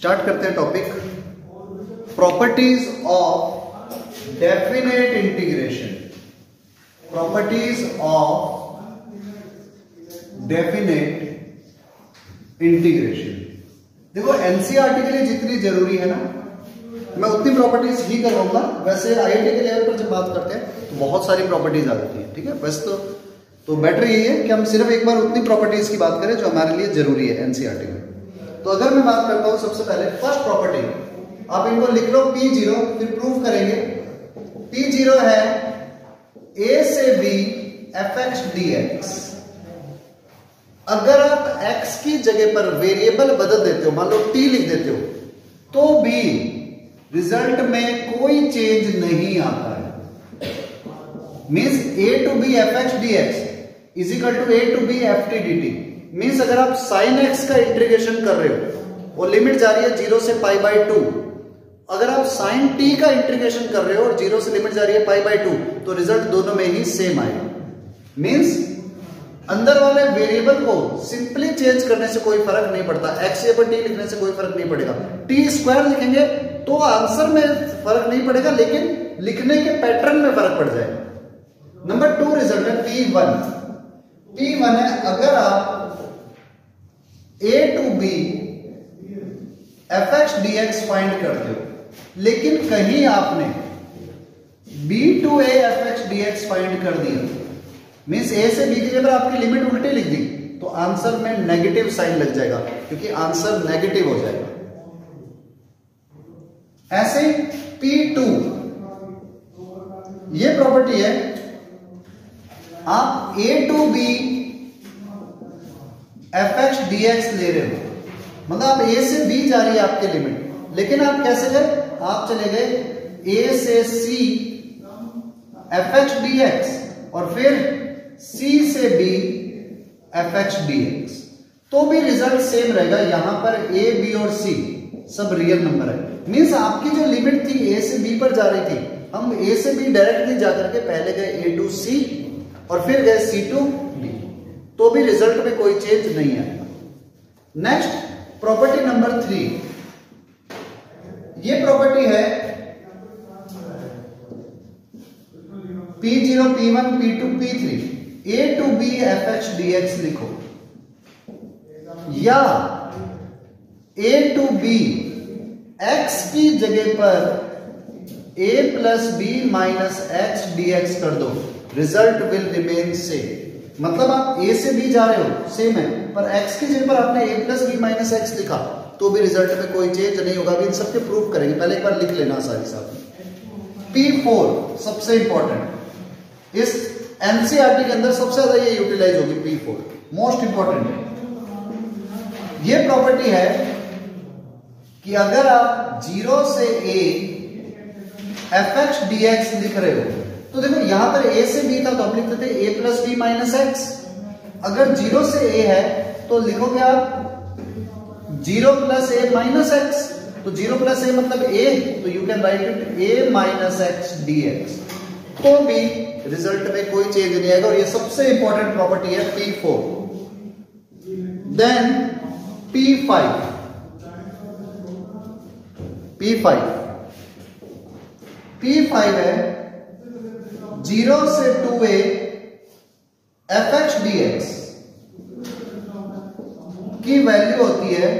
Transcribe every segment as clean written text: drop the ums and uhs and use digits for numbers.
Start करते हैं topic properties of definite integration. Properties of definite integration. देखो NCERT के लिए जितनी जरूरी है ना, मैं उतनी प्रॉपर्टीज ही करवाऊंगा। वैसे आईआईटी के लेवल पर जब बात करते हैं तो बहुत सारी प्रॉपर्टीज आ जाती है, ठीक है। वैसे तो बेटर यही है कि हम सिर्फ एक बार उतनी प्रॉपर्टीज की बात करें जो हमारे लिए जरूरी है एनसीईआरटी में। तो अगर मैं बात करता हूं सबसे पहले फर्स्ट प्रॉपर्टी, आप इनको लिख लो P0, फिर प्रूव करेंगे। P0 है A से B fx dx। अगर आप x की जगह पर वेरिएबल बदल देते हो, मान लो t लिख देते हो, तो भी रिजल्ट में कोई चेंज नहीं आता है। Means a to b fx dx is equal to a to b ft dt। Means अगर आप sin x का इंटीग्रेशन कर रहे हो और लिमिट जा रही है 0 से π/2, अगर आप sin t का इंटीग्रेशन कर रहे हो और 0 से लिमिट जा रही है π/2, तो रिजल्ट दोनों में ही सेम आएगा। मीन्स अंदर वाले वेरिएबल को सिंपली चेंज करने से कोई फर्क नहीं पड़ता, x पर t लिखने से कोई फर्क नहीं पड़ेगा। t स्क्वायर लिखेंगे तो आंसर में फर्क नहीं पड़ेगा, लेकिन लिखने के पैटर्न में फर्क पड़ जाएगा। नंबर 2 रिजल्ट है P1। P1 है अगर आप a to b fx dx find करते हो, लेकिन कहीं आपने b to a fx dx find कर दिया, मीन्स a से b की जगह आपकी लिमिट उल्टी लिख दी, तो आंसर में नेगेटिव साइन लग जाएगा, क्योंकि आंसर नेगेटिव हो जाएगा। ऐसे P2, ये प्रॉपर्टी है, आप a to b fx dx ले रहे हो, मतलब आप a से b जा रही है आपकी लिमिट, लेकिन आप कैसे गए, आप चले गए a से c fx dx और फिर c से b fx dx, तो भी रिजल्ट सेम रहेगा। यहां पर a b और c सब रियल नंबर है। मींस आपकी जो लिमिट थी a से b पर जा रही थी, हम a से b डायरेक्ट नहीं जाकर के पहले गए a to c और फिर गए c to d, तो भी रिजल्ट में कोई चेंज नहीं आएगा। नेक्स्ट प्रॉपर्टी नंबर 3, ये प्रॉपर्टी है P0 P1 P2 P3 a to b fx dx लिखो, या a to b x की जगह पर a plus b minus x dx कर दो, रिजल्ट विल रिमेन सेम। मतलब आप a से b जा रहे हो, सेम है, पर x की जगह पर आपने a plus b minus x लिखा, तो भी रिजल्ट में कोई चेंज नहीं होगा। अभी इन सबके प्रूफ करेंगे, पहले एक बार लिख लेना सारी साथ। P4 सबसे इंपॉर्टेंट, इस एनसीईआरटी के अंदर सबसे ज्यादा ये यूटिलाइज होगी। P4 मोस्ट इंपॉर्टेंट है। ये प्रॉपर्टी है कि अगर आप 0 से a fx dx लिख रहे हो, तो देखो यहां पर a से b था तो आप लिखते थे a plus b minus x। अगर 0 से a है तो लिखोगे आप 0 plus a minus x, तो 0 plus a मतलब a, तो you can write it a minus x dx, तो भी रिजल्ट में कोई चेंज नहीं आएगा। और ये सबसे इंपॉर्टेंट प्रॉपर्टी है P4। देन P5 है 0 से 2a fx dx की वैल्यू होती है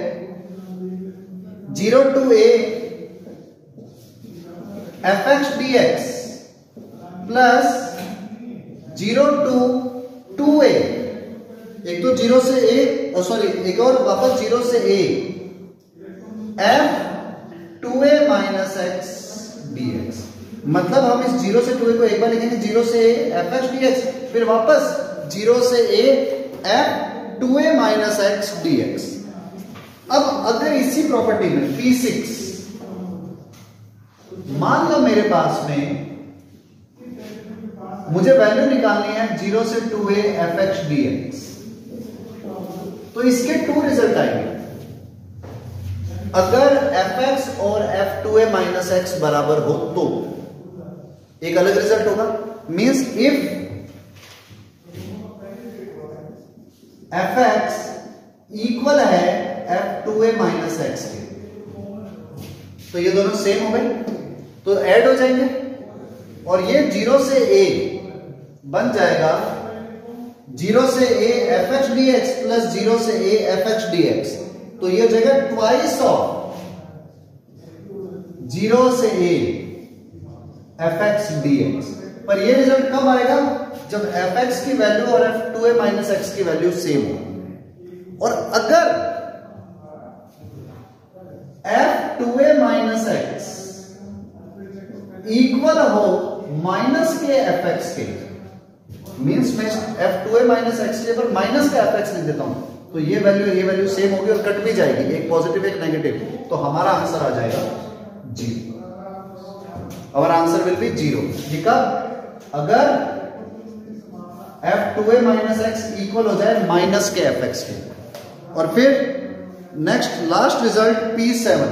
0 to a fx dx plus 0 to 2a। एक तो 0 से a, सॉरी एक और वापस 0 से a f 2a minus x dx। मतलब हम इस 0 से 2a को एक बार लिखेंगे 0 से a fx dx, फिर वापस 0 से a f 2a minus x dx। अब अगर इसी प्रॉपर्टी में P6, मान लो मेरे पास में मुझे वैल्यू निकालनी है 0 से 2a fx dx, तो इसके 2 रिजल्ट आएंगे। अगर fx और f2a minus x बराबर हो तो एक अलग रिजल्ट होगा। मींस इफ fx इक्वल है f2a minus x के, तो ये दोनों सेम हो गए, तो ऐड हो जाएंगे और ये 0 से a बन जाएगा 0 से a fx dx प्लस 0 से a fx dx। तो ये हो जाएगा ट्वाइस ऑफ 0 से a fx dx। पर ये रिजल्ट कब आएगा? जब fx की वैल्यू और f2a माइनस x की वैल्यू सेम हो। और अगर f2a माइनस x इक्वल हो माइनस के fx के, मींस मैं f2a माइनस x के पर माइनस का fx लिख देता हूं, तो ये वैल्यू सेम होगी और कट भी जाएगी, एक पॉजिटिव एक नेगेटिव, तो हमारा आंसर आ जाएगा 0। और आंसर विल बी 0। ठीक है, अगर f2a माइनस x इक्वल हो जाए माइनस के fx के। और फिर नेक्स्ट लास्ट रिजल्ट P7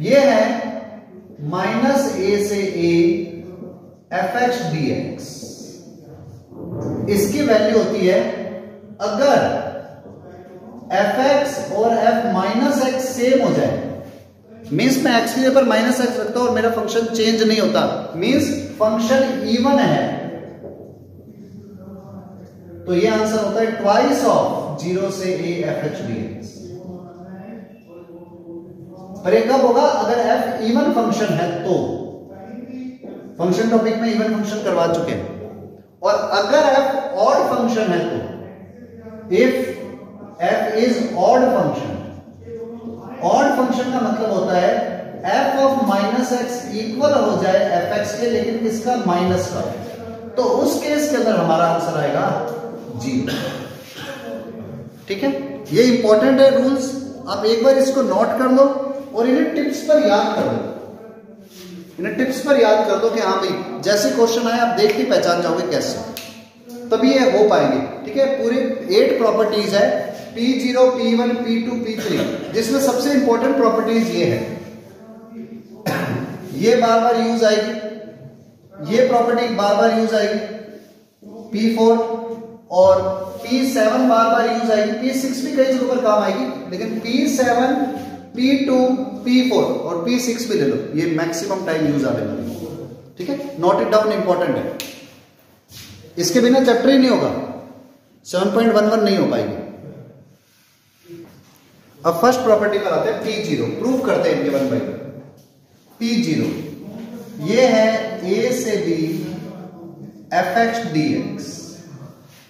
ये है माइनस a से a fx dx। इसकी वैल्यू होती है अगर fx और f माइनस x सेम हो जाए, मीन्स मैं x की जगह पर माइनस x रखता हूं और मेरा फंक्शन चेंज नहीं होता, मीन्स फंक्शन इवन है, तो ये आंसर होता है ट्वाइस ऑफ 0 से a fx dx। पर ये कब होगा? अगर f इवन फंक्शन है तो। फंक्शन टॉपिक में इवन फंक्शन करवा चुके हैं। और अगर f ऑड फंक्शन है तो, if f is odd function, odd function का मतलब होता है f of minus x equal हो जाए fx के, लेकिन किसका? माइनस का, तो उस केस के अंदर हमारा आंसर आएगा 0। ठीक है, ये इंपॉर्टेंट है रूल्स, आप एक बार इसको नोट कर लो और इन्हें टिप्स पर याद कर लो। इन्हें टिप्स पर याद कर दो कि हाँ भाई जैसे क्वेश्चन आए आप देख के पहचान जाओगे कैसे, तभी ये हो पाएंगे। ठीक है, पूरे 8 प्रॉपर्टीज है, P0, P1, P2, P3, जिसमें सबसे इंपॉर्टेंट प्रॉपर्टीज ये है, ये बार बार यूज आएगी, ये प्रॉपर्टी बार बार यूज आएगी, P4 और P7 बार बार यूज आएगी, P6 भी कई जगहों पर काम आएगी, लेकिन P7, P2, P4 और P6 भी ले लो, ये मैक्सिमम टाइम यूज आने वाली। ठीक है, नोट इट डाउन, इंपॉर्टेंट है, इसके बिना चैप्टर ही नहीं होगा, 7.11 नहीं हो पाएगी। अब फर्स्ट प्रॉपर्टी पर आते हैं, P0 प्रूव करते हैं इनके 1 बाय 1। P0 ये है a से b fx dx,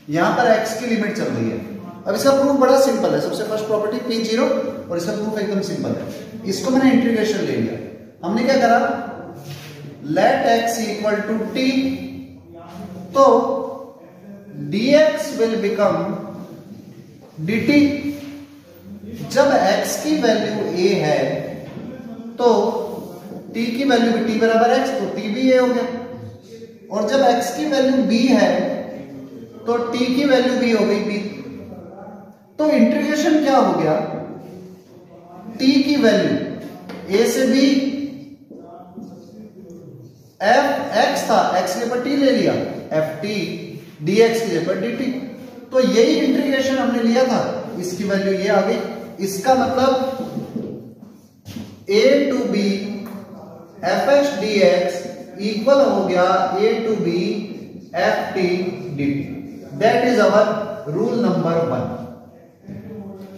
यहां पर x की लिमिट चल रही है। अब इसका प्रूफ बड़ा सिंपल है, सबसे फर्स्ट प्रॉपर्टी P0 और इसका प्रूफ एकदम सिंपल है। इसको मैंने इंटीग्रेशन ले लिया, हमने क्या करा, let x equal to t, तो dx विल बिकम dt। जब x की वैल्यू a है तो t की वैल्यू भी t बराबर x, तो t भी a हो गया, और जब x की वैल्यू b है तो t की वैल्यू b हो गई b। तो इंटीग्रेशन क्या हो गया, t की वैल्यू a से b, f x था, x के ऊपर t ले लिया, ft dx की जगह पर dt। तो यही इंटीग्रेशन हमने लिया था, इसकी वैल्यू ये आ गई। इसका मतलब a to b fx dx equal हो गया a to b ft dt। That is our rule number 1।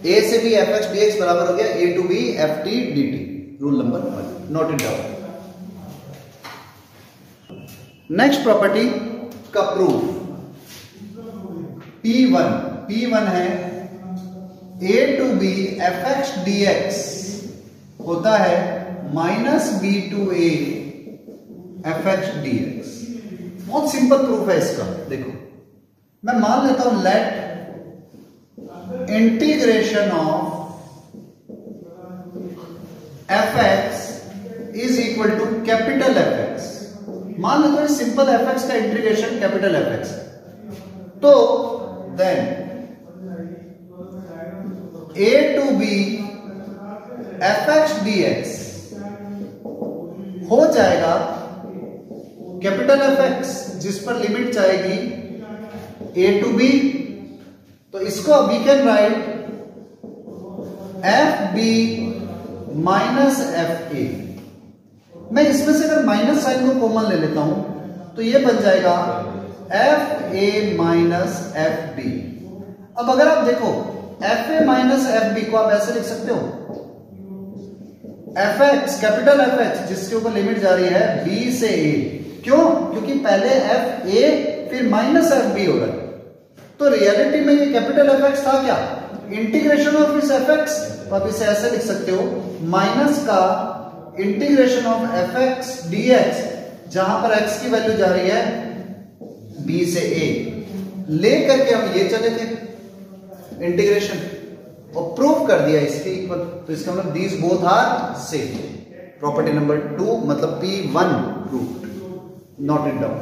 a से b fx dx बराबर हो गया a to b ft dt, rule number 1। Note it down. Next property का proof P1 है a to b fx dx होता है minus b to a fx dx। बहुत simple proof है इसका। देखो मैं मान लेता हूं let integration of fx is equal to capital fx। मान लेता हूं सिंपल fx का इंटीग्रेशन कैपिटल fx, तो then a to b fx dx हो जाएगा कैपिटल fx, जिस पर लिमिट जाएगी a टू b। तो इसको we can write F B minus F A. मैं इसमें से अगर माइनस साइन को कॉमन ले लेता हूं तो ये बन जाएगा F A minus F B. अब अगर आप देखो F A minus F B को आप ऐसे लिख सकते हो, F X capital F X जिसके ऊपर लिमिट जा रही है बी से ए। क्यों? क्योंकि पहले एफ ए फिर माइनस एफ बी हो रहा है। तो रियलिटी में ये कैपिटल एफ एक्स था क्या? इंटीग्रेशन ऑफ इस एफ एक्स। तो आप इसे ऐसे लिख सकते हो माइनस का integration of F x d x, जहां पर एक्स की वैल्यू जा रही है बी से ए। ले करके हम ये चले थे इंटीग्रेशन और प्रूव कर दिया इसके इक्वल। तो इसका मतलब these both are same. Property number 2 मतलब P1 proved, not in doubt.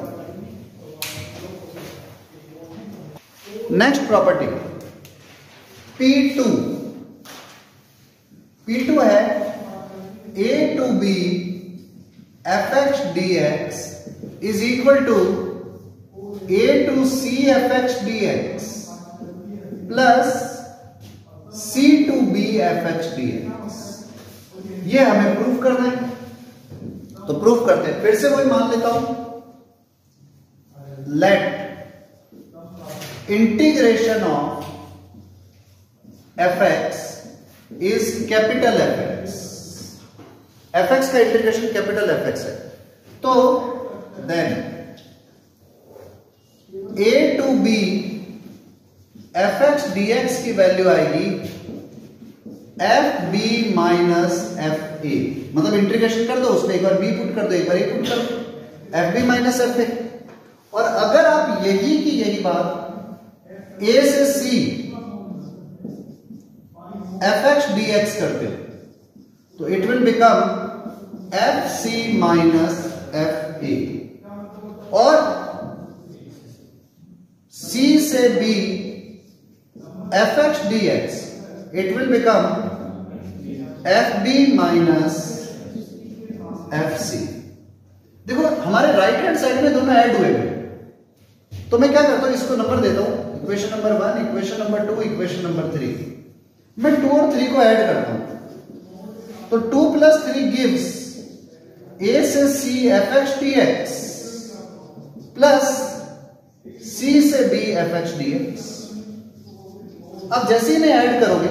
Next property P2। P2 है a to b fx dx is equal to a to c fx dx plus c to b fx dx। ये हमें proof करना है, तो proof करते हैं। फिर से वही मान लेता हूं, let integration of fx is capital Fx। fx का इंटीग्रेशन कैपिटल fx है, तो then a to b fx dx की वैल्यू आएगी fb माइनस fa। मतलब इंटीग्रेशन कर दो, उसमें एक बार b पुट कर दो, एक बार a पुट कर दो, fb माइनस fa। और अगर आप यही की यही बात a से c fx dx करते हो तो it will become fc minus fa। और c से b fx dx it will become fb minus fc। देखो हमारे राइट हैंड साइड में दोनों ऐड हुए हैं, तो मैं क्या करता हूं, इसको नंबर देता हूं, equation number 1, equation number 2, equation number 3। मैं 2 और 3 को ऐड करता हूं, तो 2 प्लस 3 गिव्स a से c fx dx plus c से b fx dx। अब जैसे ही मैं ऐड करोगे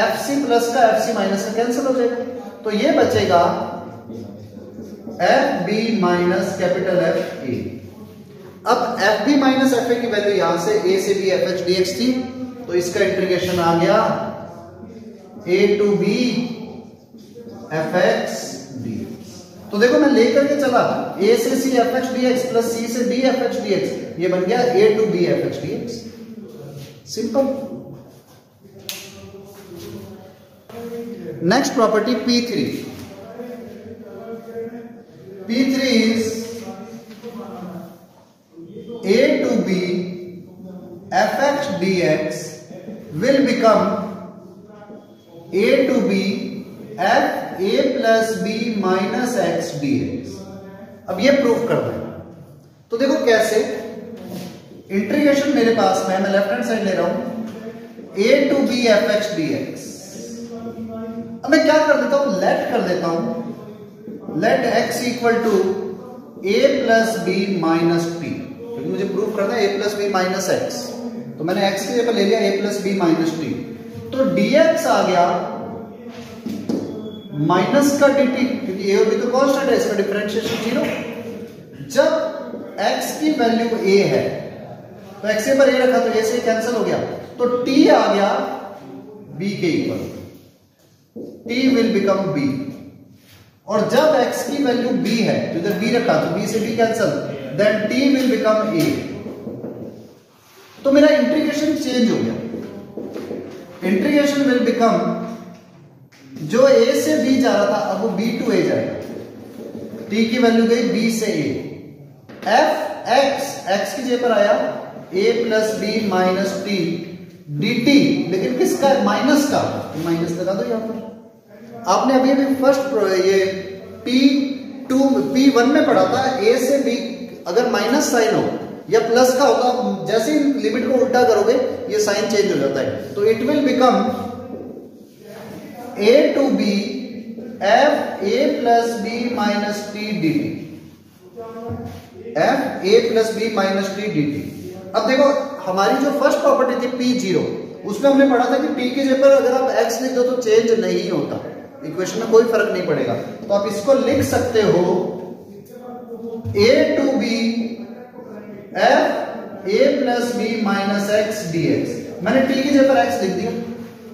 fc प्लस का fc माइनस का कैंसिल हो जाएगा, तो ये बचेगा fb माइनस कैपिटल fa। अब fb माइनस fa की वैल्यू यहां से a से b fx dx थी, तो इसका इंटीग्रेशन आ गया a to b fx dx। तो देखो मैं लेकर के चला a से c fx dx plus c से d fx dx, ये बन गया a to b fx dx। Simple. Next property P3। P3 is a to b fx dx will become a to b f a plus b minus x dx। अब ये proof करना है, तो देखो कैसे। इंटीग्रेशन मेरे पास में, मैं लेफ्ट हैंड साइड ले रहा हूं a to b fx dx। अब मैं क्या कर देता हूं, लेट कर देता हूं, let x equal to a plus b minus p, क्योंकि मुझे प्रूफ करना है a plus b minus x। तो मैंने x की जगह ले लिया a plus b minus t, तो dx आ गया माइनस का dt, क्योंकि a और b तो कांस्टेंट है, इसका डिफरेंशिएशन 0। जब x की वैल्यू a है तो x पर a रखा तो a से कैंसिल हो गया, तो t आ गया b के equal, t will become b। और जब x की वैल्यू b है तो इधर b रखा तो b से b cancel, then t will become a। तो मेरा इंटीग्रेशन चेंज हो गया, इंटीग्रेशन विल बिकम, जो a से b जा रहा था अब वो b to a जाएगा, t की वैल्यू गई b से a, f x की जगह पर आया a plus b minus t dt, लेकिन किसका, माइनस का, माइनस लगा दो यहां पर। आपने अभी अभी फर्स्ट ये P1 में पढ़ा था, a से b अगर माइनस साइन हो या प्लस का होगा, जैसे ही लिमिट को उल्टा करोगे ये साइन चेंज हो जाता है, तो it will become a to b f a plus b minus t d t, f a plus b minus t d t. अब देखो हमारी जो फर्स्ट प्रॉपर्टी थी पी जीरो, उसमें हमने पढ़ा था कि p की जगह पर अगर आप x लिख दो तो चेंज नहीं होता, इक्वेशन में कोई फर्क नहीं पड़ेगा। तो आप इसको लिख सकते हो a to b f a plus b minus x d x. मैंने t की जगह पर x लिख दिया,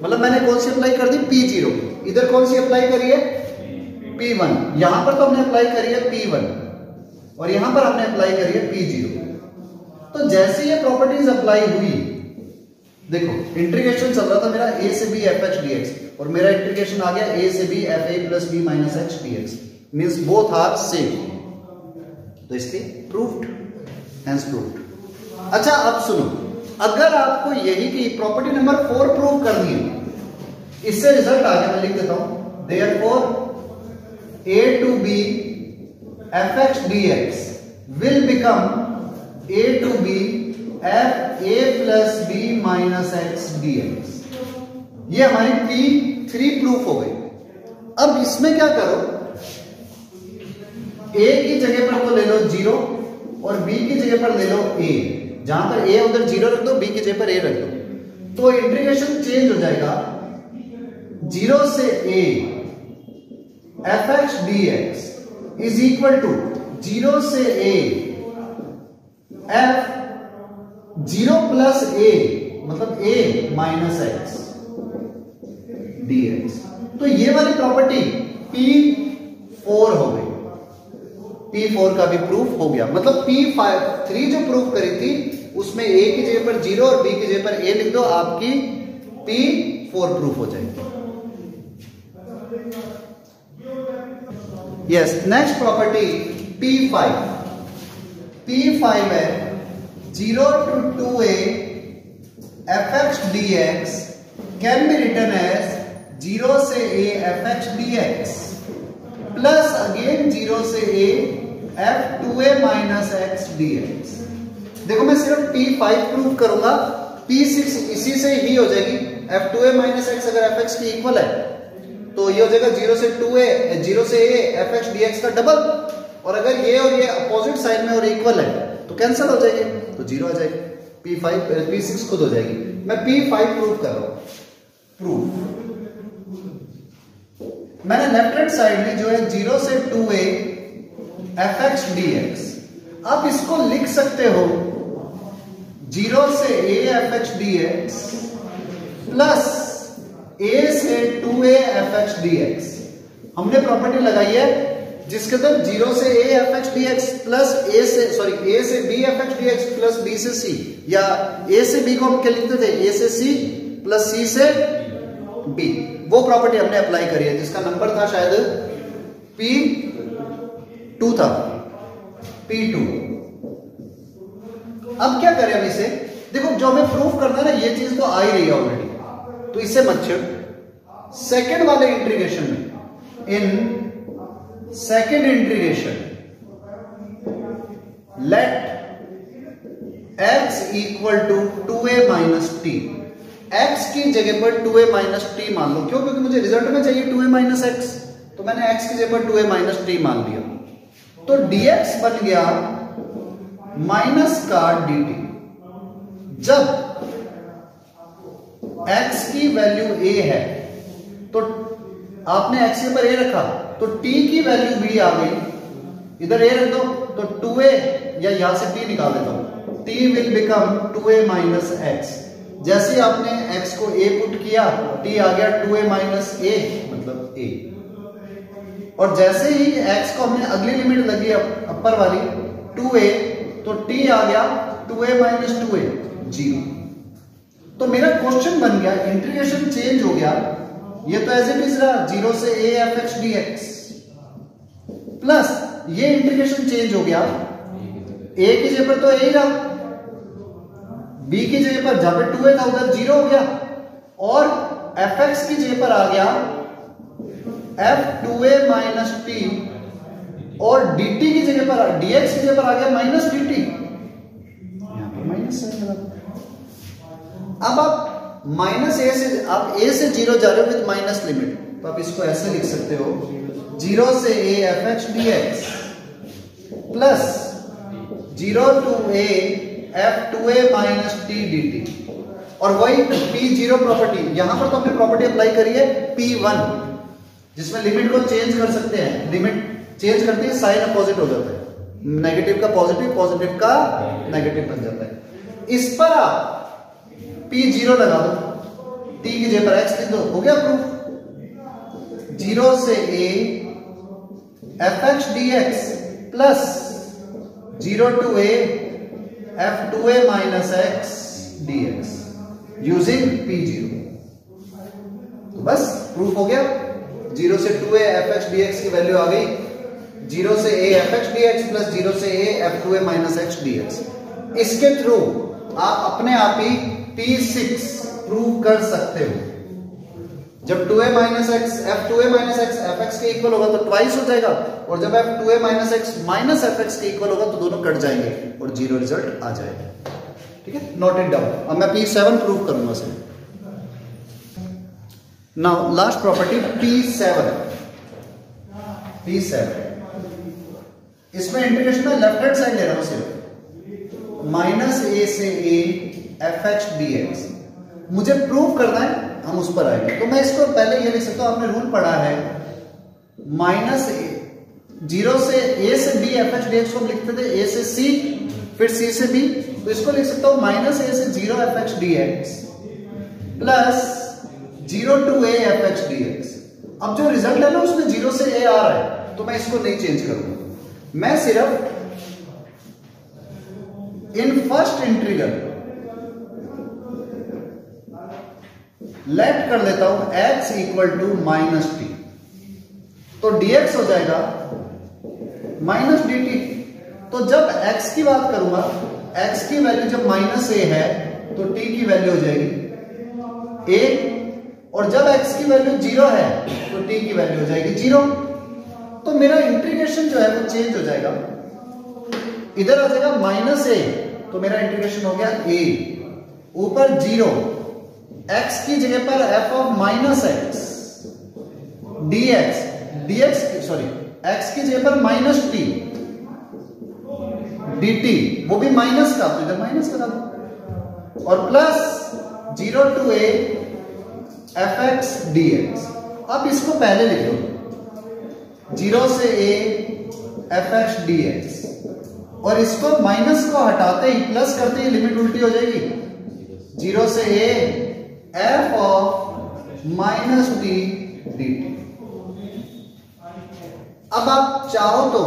मतलब मैंने कौन सी अप्लाई कर दी p जीरो, इधर कौन सी अप्लाई करी है p1, यहां पर तो हमने अप्लाई करी है p1 और यहां पर हमने अप्लाई करी है p जीरो। तो जैसे ये प्रॉपर्टीज अप्लाई हुई, देखो इंटीग्रेशन चल रहा था मेरा a से b f h d x और मेरा इंटीग्रेशन आ गया a से b f a plus b minus h d x, means both are same, तो इसलिए प्रूव्ड, हेंस प्रूव्ड। अच्छा अब सुनो, अगर आपको यही की प्रॉपर्टी नंबर 4 प्रूव करनी है, इससे रिजल्ट आ गया, मैं लिख देता हूं, therefore a to b f h d x will become a to b f a plus b minus x d x. ये हमारी P3 प्रूफ हो गई। अब इसमें क्या करो, a की जगह पर तो ले लो 0 और b की जगह पर ले लो a, जहां पर a उधर 0 रख दो, b की जगह पर a रख दो, तो इंटीग्रेशन चेंज हो जाएगा 0 से a f x d x is equal to 0 से a एफ 0 प्लस a मतलब a minus x d x. तो ये वाली प्रॉपर्टी P4 हो गई, P4 का भी प्रूफ हो गया, मतलब P3 जो प्रूफ करी थी उसमें a की जगह पर 0 और b की जगह पर a लिख दो, आपकी P4 प्रूफ हो जाएगी। Yes, next property P5। P5 है 0 to 2a fx dx can be written as 0 से a fx dx plus again 0 से a f2a minus x dx। देखो मैं सिर्फ P5 प्रूव करूंगा, P6 इसी से ही हो जाएगी, f2a minus x अगर fx की इक्वल है तो ये हो जाएगा 0 से 2a 0 से a fx dx का डबल, और अगर ये और ये अपोजिट साइड में और इक्वल है तो कैंसिल हो जाएगी, तो 0 आ जाएगी, P6 खुद हो जाएगी। मैं P5 प्रूव कर रहा हूं, प्रूफ मैंने लेफ्ट हैंड साइड में जो है 0 से 2a fx dx, आप इसको लिख सकते हो 0 से a fx dx plus a से 2a fx dx। हमने प्रॉपर्टी लगाई है जिसके अंदर 0 से a fx dx plus a से b fx dx plus b से c, या a से b को हम क्या लिखते थे, a से c प्लस c से b, वो प्रॉपर्टी हमने अप्लाई करी है जिसका नंबर था शायद P2 था, P2। अब क्या करें हम इसे, देखो जो हमें प्रूफ करना है ना, ये चीज तो आ ही रही है ऑलरेडी, तो इससे मत छिड़। सेकेंड वाले इंटीग्रेशन में, in second integration let x equal to 2a minus t, x की जगह पर 2a माइनस टी मान लो, क्यों, क्योंकि मुझे रिजल्ट में चाहिए 2a माइनस एक्स, तो मैंने x की जगह पर 2a माइनस टी मान लिया, तो dx बन गया माइनस का dt। जब x की वैल्यू a है तो आपने x के पर a रखा, तो t की वैल्यू b आ गई, इधर a रख दो तो 2a, या यहां से t निकाल देता हूं, t will become 2a minus x. जैसे ही आपने x को a पुट किया, t आ गया 2a माइनस a मतलब a, और जैसे ही x को हमने अगली लिमिट लगी अपर वाली 2a, तो t आ गया 2a माइनस 2a 0। तो मेरा क्वेश्चन बन गया, इंटीग्रेशन चेंज हो गया, ये तो एज इट इज रहा 0 से a fx dx, प्लस ये इंटीग्रेशन चेंज हो गया, a की जगह पर तो a ही रहा, b की जगह पर जहां पर 2a था उधर 0 हो गया, और fx की जगह पर आ गया f2a माइनस t, और dt की जगह पर dx की जगह पर आ गया माइनस dt, यहां पर माइनस है। अब आप माइनस a से, आप a से 0 जा रहे हो विद माइनस लिमिट, तो आप इसको ऐसे लिख सकते हो 0 से a fx dx plus 0 to a f2a minus t dt। और वही p0 प्रॉपर्टी, यहां पर तो हमने प्रॉपर्टी अप्लाई करी है p1 जिसमें लिमिट को चेंज कर सकते हैं। लिमिट चेंज करते ही साइन अपोजिट हो जाता है, नेगेटिव का पॉजिटिव, पॉजिटिव का नेगेटिव बन जाता है। इस पर आप p0 लगा दो, t की जगह पर x लिख दो, हो गया प्रूफ। 0 से a fx dx plus 0 to a f2a minus x dx using p0। तो बस प्रूफ हो गया। 0 से 2a fx dx की वैल्यू आ गई, 0 से a fx dx प्लस 0 से a f2a minus x dx। इसके थ्रू आप अपने आप ही p6 प्रूव कर सकते हो। जब 2a minus x f2a minus x fx के इक्वल होगा तो ट्वाइस हो जाएगा, और जब f2a minus x minus fx के इक्वल होगा तो दोनों कट जाएंगे और 0 रिजल्ट आ जाएगा। ठीक है, नोट इट डाउन। अब मैं p7 प्रूव करूंगा sir. Now last property p7। इसमें इंटीग्रेशन में लेफ्ट हैंड साइड ले रहा हूं सिर्फ, माइनस a से a fx dx मुझे प्रूव करना है, हम उस पर आएंगे। तो मैं इसको पहले ये लिख सकता हूं, आपने रूल पढ़ा है माइनस 0 से a से b fx dx को हम लिखते थे a से c फिर c से b, तो इसको लिख सकता हूं माइनस a से 0 fx dx plus 0 to a fx dx। अब जो रिजल्ट है ना उसमें 0 से a आ रहा है, तो मैं इसको नहीं चेंज करूंगा, मैं सिर्फ इन फर्स्ट इंटीग्रल लेट कर लेता हूं x equal to minus t, तो dx हो जाएगा माइनस डी टी। तो जब x की बात करूंगा, x की वैल्यू जब माइनस a है तो t की वैल्यू हो जाएगी a, और जब x की वैल्यू 0 है तो t की वैल्यू हो जाएगी 0। तो मेरा इंटीग्रेशन जो है वो चेंज हो जाएगा, इधर आ जाएगा माइनस a, तो मेरा इंटीग्रेशन हो गया a, ऊपर 0, x की जगह पर f of minus x dx sorry x की जगह पर माइनस t dt, वो भी माइनस का, तो इधर माइनस लगा दो, और plus 0 to a fx dx। अब इसको पहले लिख दो 0 से a fx dx, और इसको माइनस को हटाते ही प्लस करते ही लिमिट उल्टी हो जाएगी, 0 से a f of minus T dt। अब आप चाहो तो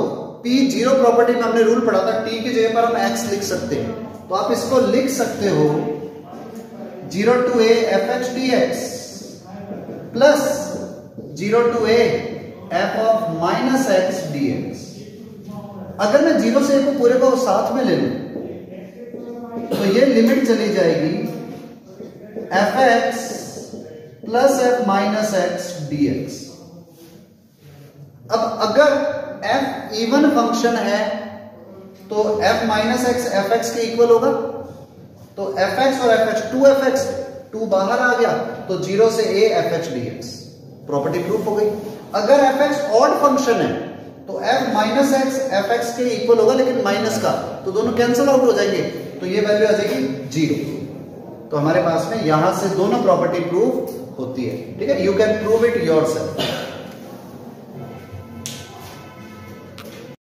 p0 प्रॉपर्टी में हमने रूल पढ़ा था, t की जगह पर हम x लिख सकते हैं, तो आप इसको लिख सकते हो 0 to a fx dx plus 0 to a f of minus x dx। अगर मैं 0 से a को पूरे को साथ में ले लूं तो ये लिमिट चली जाएगी fx plus f minus x dx। अब अगर f इवन फंक्शन है तो f माइनस x fx के इक्वल होगा, तो fx और fx 2fx 2 बाहर आ गया, तो 0 से a fx dx property proof हो गई। अगर fx ऑड फंक्शन है तो f माइनस x fx के इक्वल होगा, लेकिन माइनस का, तो दोनों कैंसिल आउट हो जाएंगे, तो ये वैल्यू आ जाएगी 0। तो हमारे पास में यहां से दोनों प्रॉपर्टी प्रूफ होती है। ठीक है, you can prove it yourself.